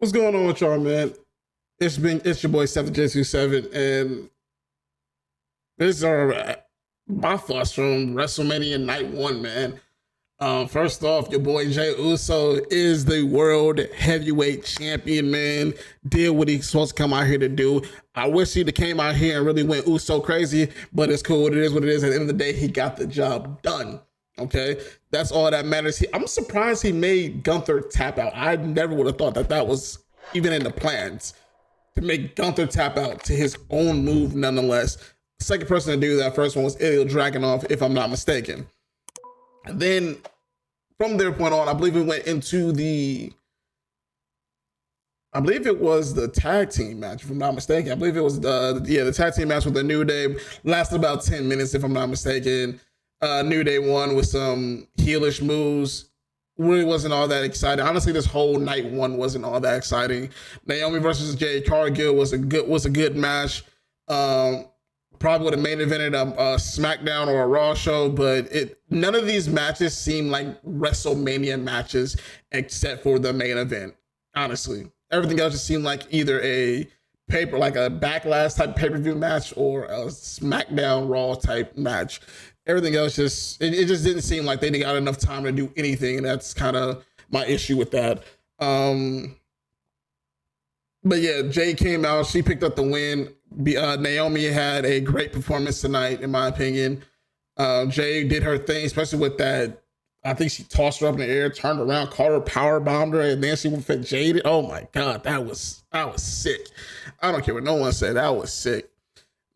What's going on with y'all, man? It's your boy 7J27, and these are my thoughts from WrestleMania Night 1, man. First off, your boy Jey Uso is the world heavyweight champion, man. Did what he's supposed to come out here to do. I wish he'd have came out here and really went Uso crazy, but it's cool. It is what it is. At the end of the day, he got the job done. Okay, that's all that matters. I'm surprised he made Gunther tap out. I never would have thought that was even in the plans to make Gunther tap out to his own move. Nonetheless, the second person to do that, first one was Ilya Dragunov, if I'm not mistaken. And then from their point on, I believe we went into I believe it was the tag team match, if I'm not mistaken. I believe it was the tag team match with the New Day. Lasted about 10 minutes, if I'm not mistaken. New Day won with some heelish moves. Really wasn't all that exciting. Honestly, this whole night one wasn't all that exciting. Naomi versus Jade Cargill was a good match. Probably would have main evented a SmackDown or a Raw show, but none of these matches seem like WrestleMania matches except for the main event. Honestly, everything else just seemed like either a Backlash type pay-per-view match or a SmackDown Raw type match. Everything else it just didn't seem like they got enough time to do anything, and that's kind of my issue with that. But yeah, Jay came out. She picked up the win. Naomi had a great performance tonight, in my opinion. Jay did her thing, especially with that. I think she tossed her up in the air, turned around, caught her, power bombed her, and then she went for Jade. Oh my God, that was sick. I don't care what no one said. That was sick.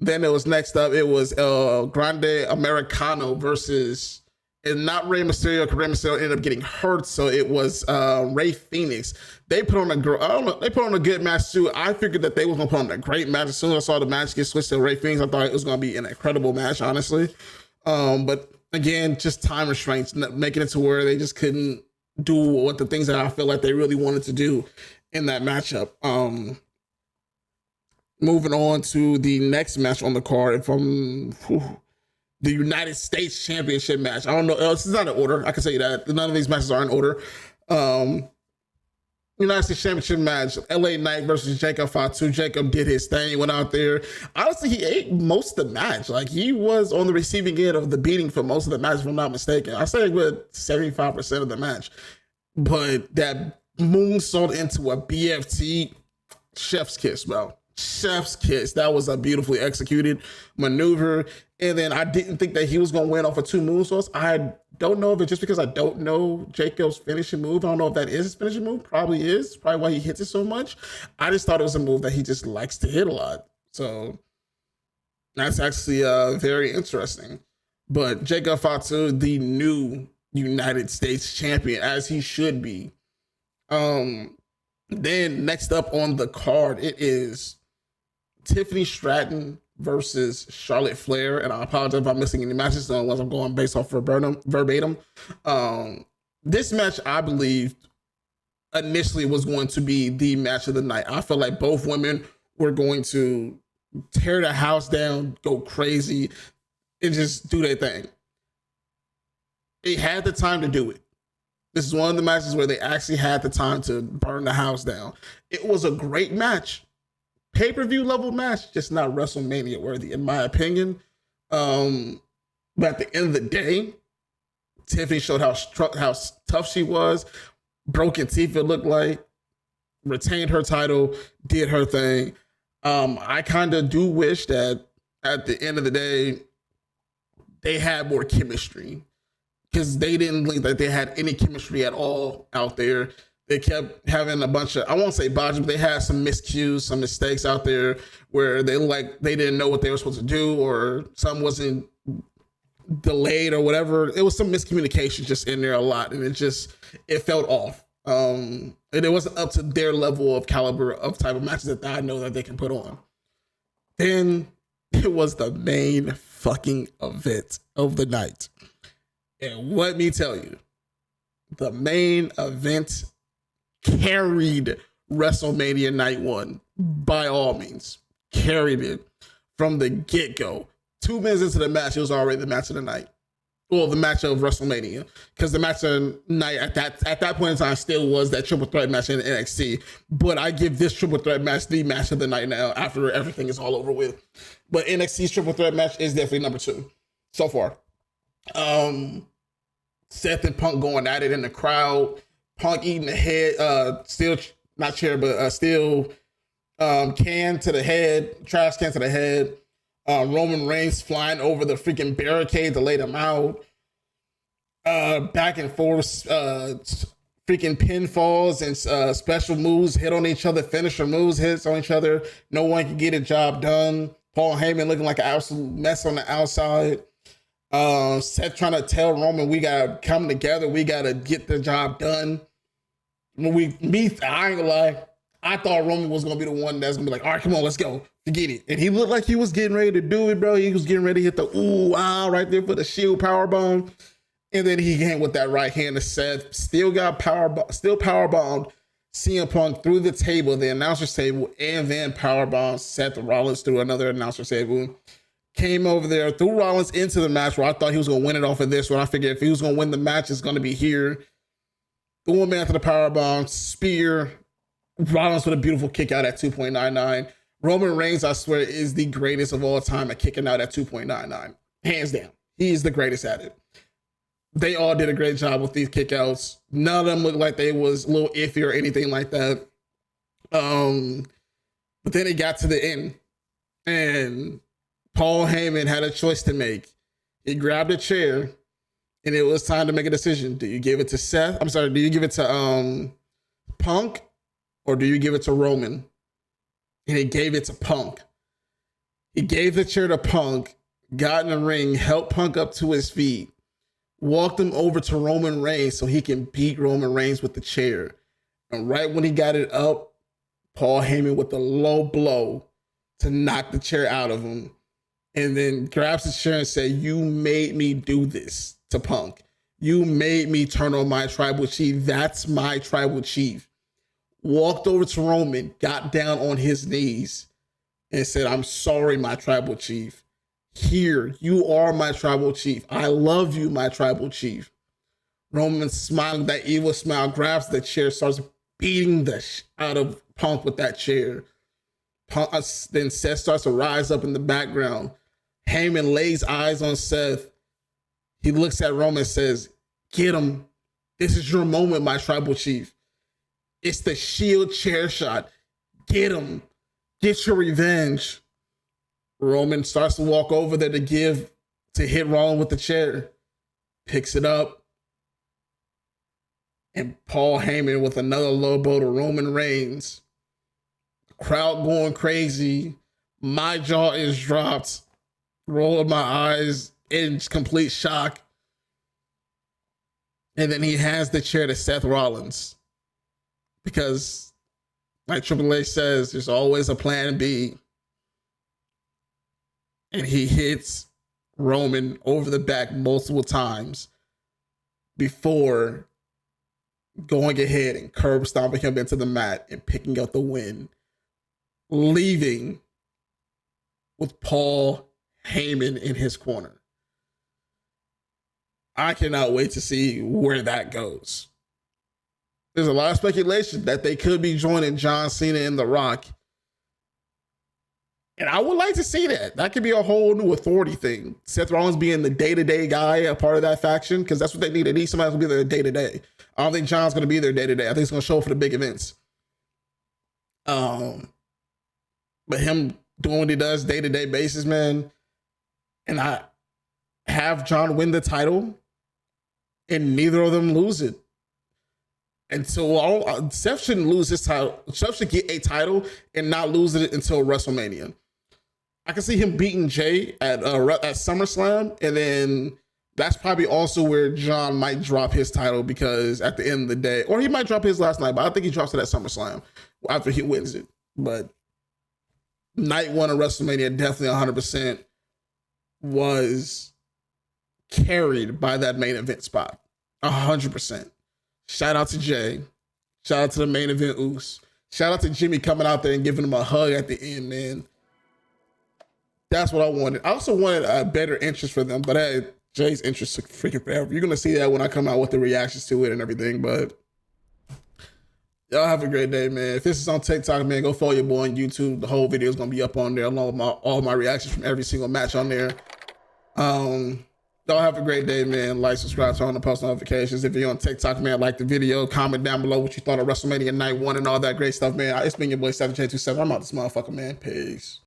Then it was next up. It was Grande Americano versus, and not Rey Mysterio, because Rey Mysterio ended up getting hurt. So it was Rey Fenix. They put on a good match too. I figured that they was gonna put on a great match. As soon as I saw the match get switched to Rey Fenix, I thought it was gonna be an incredible match, honestly. But again, just time restraints, making it to where they just couldn't do what the things that I feel like they really wanted to do in that matchup. Moving on to the next match on the card, the United States Championship match. I don't know. This is not in order. I can say that. None of these matches are in order. United States Championship match, LA Knight versus Jacob Fatu. Jacob did his thing, went out there. Honestly, he ate most of the match. Like, he was on the receiving end of the beating for most of the match, if I'm not mistaken. I say with 75% of the match. But that moonsault into a BFT, chef's kiss, bro. Chef's kiss. That was a beautifully executed maneuver. And then I didn't think that he was going to win off of two moonsaults. I don't know if it's just because I don't know Jacob's finishing move. I don't know if that is his finishing move. Probably is. Probably why he hits it so much. I just thought it was a move that he just likes to hit a lot. So that's actually very interesting. But Jacob Fatu, the new United States champion, as he should be. Then next up on the card, it is Tiffany Stratton versus Charlotte Flair, and I apologize if I'm missing any matches unless I'm going based off verbatim. This match, I believe, initially was going to be the match of the night. I felt like both women were going to tear the house down, go crazy, and just do their thing. They had the time to do it. This is one of the matches where they actually had the time to burn the house down. It was a great match. Pay-per-view level match, just not WrestleMania worthy, in my opinion. But at the end of the day, Tiffany showed how tough she was, broken teeth it looked like, retained her title, did her thing. I kind of do wish that at the end of the day, they had more chemistry, because they didn't think that they had any chemistry at all out there. They kept having a bunch of, I won't say botches, but they had some miscues, some mistakes out there where they didn't know what they were supposed to do, or some wasn't delayed or whatever. It was some miscommunication just in there a lot, and it felt off. And it wasn't up to their level of caliber of type of matches that I know that they can put on. Then it was the main fucking event of the night. And let me tell you, the main event carried WrestleMania Night 1 by all means. Carried it from the get-go. 2 minutes into the match, it was already the match of the night. Well, the match of WrestleMania, because the match of night at that point in time still was that triple threat match in NXT. But I give this triple threat match the match of the night now after everything is all over with. But NXT's triple threat match is definitely number 2 so far. Seth and Punk going at it in the crowd. Punk eating the head, steel not chair, but steel can to the head, trash can to the head. Roman Reigns flying over the freaking barricade to lay them out. Back and forth, freaking pinfalls and special moves hit on each other, finisher moves hits on each other. No one can get a job done. Paul Heyman looking like an absolute mess on the outside. Seth trying to tell Roman, we gotta come together. We gotta get the job done. I ain't gonna lie. I thought Roman was gonna be the one that's gonna be like, all right, come on, let's go. Forget it. And he looked like he was getting ready to do it, bro. He was getting ready to hit the ooh, ah, right there for the shield powerbomb. And then he came with that right hand to Seth. Still powerbombed CM Punk through the table, the announcer's table, and then powerbombed Seth Rollins through another announcer's table. Came over there, threw Rollins into the match where I thought he was gonna win it off of this one. I figured if he was gonna win the match, it's gonna be here. Threw him to the powerbomb, spear. Rollins with a beautiful kick out at 2.99. Roman Reigns, I swear, is the greatest of all time at kicking out at 2.99. Hands down. He's the greatest at it. They all did a great job with these kickouts. None of them looked like they was a little iffy or anything like that. But then it got to the end. And Paul Heyman had a choice to make. He grabbed a chair, and it was time to make a decision. Do you give it to Seth? I'm sorry, do you give it to Punk? Or do you give it to Roman? And he gave it to Punk. He gave the chair to Punk, got in the ring, helped Punk up to his feet, walked him over to Roman Reigns so he can beat Roman Reigns with the chair. And right when he got it up, Paul Heyman with the low blow to knock the chair out of him. And then grabs the chair and said, you made me do this to Punk. You made me turn on my tribal chief. That's my tribal chief. Walked over to Roman, got down on his knees, and said, I'm sorry, my tribal chief. Here, you are my tribal chief. I love you, my tribal chief. Roman smiling that evil smile, grabs the chair, starts beating the out of Punk with that chair. Then Seth starts to rise up in the background. Heyman lays eyes on Seth. He looks at Roman and says, get him. This is your moment, my tribal chief. It's the Shield chair shot. Get him. Get your revenge. Roman starts to walk over there to hit Rollins with the chair. Picks it up. And Paul Heyman with another low blow to Roman Reigns. Crowd going crazy. My jaw is dropped. Rolling my eyes in complete shock. And then he hands the chair to Seth Rollins. Because, like Triple H says, there's always a plan B. And he hits Roman over the back multiple times before going ahead and curb stomping him into the mat and picking up the win, leaving with Paul Heyman in his corner. I cannot wait to see where that goes. There's a lot of speculation that they could be joining John Cena and The Rock. And I would like to see that. That could be a whole new authority thing. Seth Rollins being the day-to-day guy, a part of that faction, because that's what they need. They need somebody to be there day-to-day. I don't think John's going to be there day-to-day. I think he's going to show up for the big events. But him doing what he does day-to-day basis, man, and I have John win the title, and neither of them lose it. And so Seth shouldn't lose his title. Seth should get a title and not lose it until WrestleMania. I can see him beating Jay at SummerSlam, and then that's probably also where John might drop his title, because at the end of the day, or he might drop his last night, but I think he drops it at SummerSlam after he wins it. But night one of WrestleMania definitely 100% was carried by that main event spot. 100%. Shout out to Jay. Shout out to the main event Oos. Shout out to Jimmy coming out there and giving him a hug at the end, man. That's what I wanted. I also wanted a better interest for them, but Jay's interest took freaking forever. You're gonna see that when I come out with the reactions to it and everything. But y'all have a great day, man. If this is on TikTok, man, go follow your boy on YouTube. The whole video is gonna be up on there along with all my reactions from every single match on there. Y'all have a great day, man. Like, subscribe, turn on the post notifications. If you're on TikTok, man, like the video, comment down below what you thought of WrestleMania Night 1 and all that great stuff, man. It's been your boy 7J27. I'm out this motherfucker, man. Peace.